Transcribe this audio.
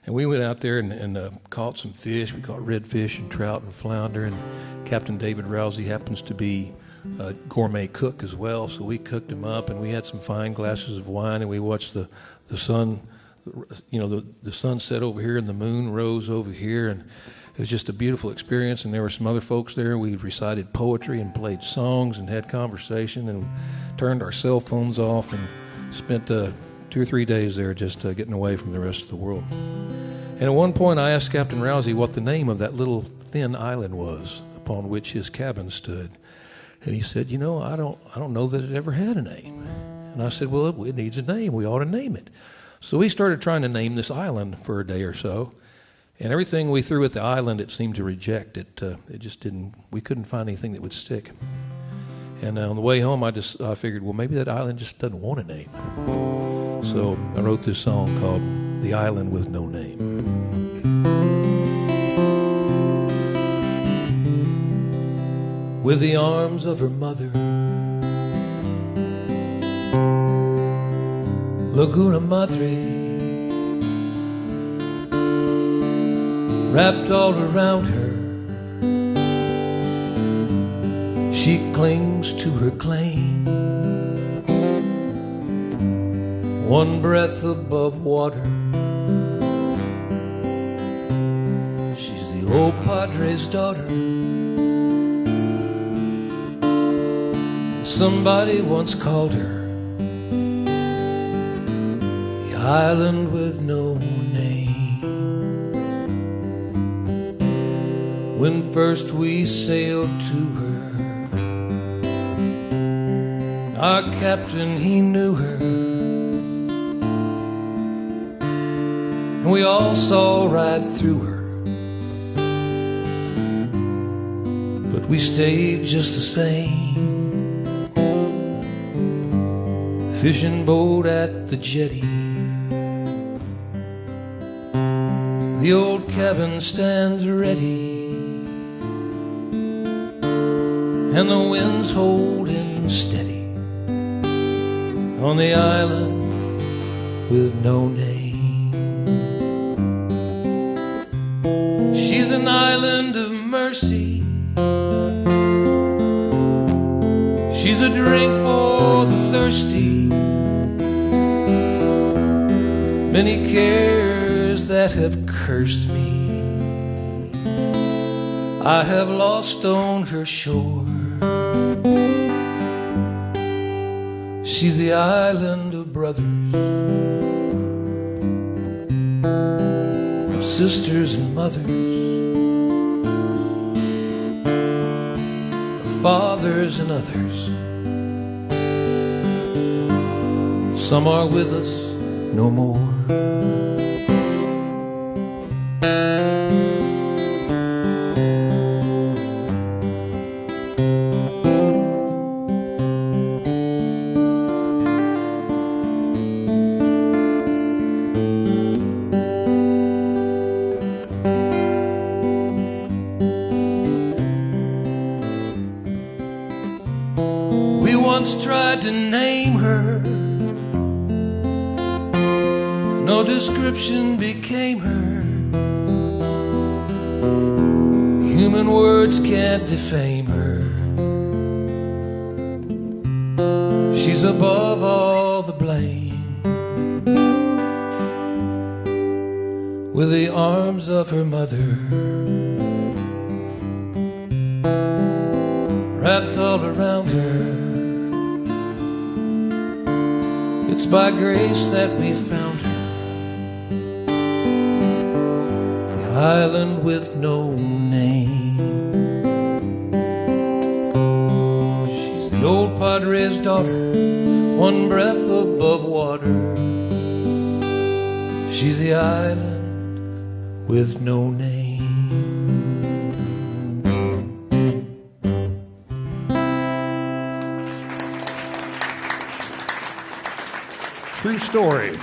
And we went out there and caught some fish. We caught redfish and trout and flounder. And Captain David Rousey happens to be a gourmet cook as well, so we cooked them up, and we had some fine glasses of wine, and we watched the sun, the sun set over here and the moon rose over here, and it was just a beautiful experience. And there were some other folks there. We recited poetry and played songs and had conversation and turned our cell phones off and spent 2 or 3 days there just getting away from the rest of the world. And at one point I asked Captain Rousey what the name of that little thin island was upon which his cabin stood. And he said, I don't know that it ever had a name. And I said, well, it needs a name. We ought to name it. So we started trying to name this island for a day or so. And everything we threw at the island, it seemed to reject it. It just didn't, we couldn't find anything that would stick. And on the way home, I figured, well, maybe that island just doesn't want a name. So I wrote this song called The Island with No Name. With the arms of her mother, Laguna Madre, wrapped all around her, she clings to her claim. One breath above water, she's the old Padre's daughter. Somebody once called her the island with no name. When first we sailed to her, our captain, he knew her, and we all saw right through her, but we stayed just the same. Fishing boat at the jetty, the old cabin stands ready, and the wind's holding steady on the island with no name. She's an island of mercy, she's a drink for the thirsty. Many cares that have cursed me, I have lost on her shore. She's the island of brothers, of sisters and mothers, of fathers and others. Some are with us no more. We once tried to name her, no description became her. Human words can't defame her. She's above all the blame. With the arms of her mother wrapped all around her, it's by grace that we found her, the island with no name. She's the old Padre's daughter, one breath above water. She's the island with no name. True story.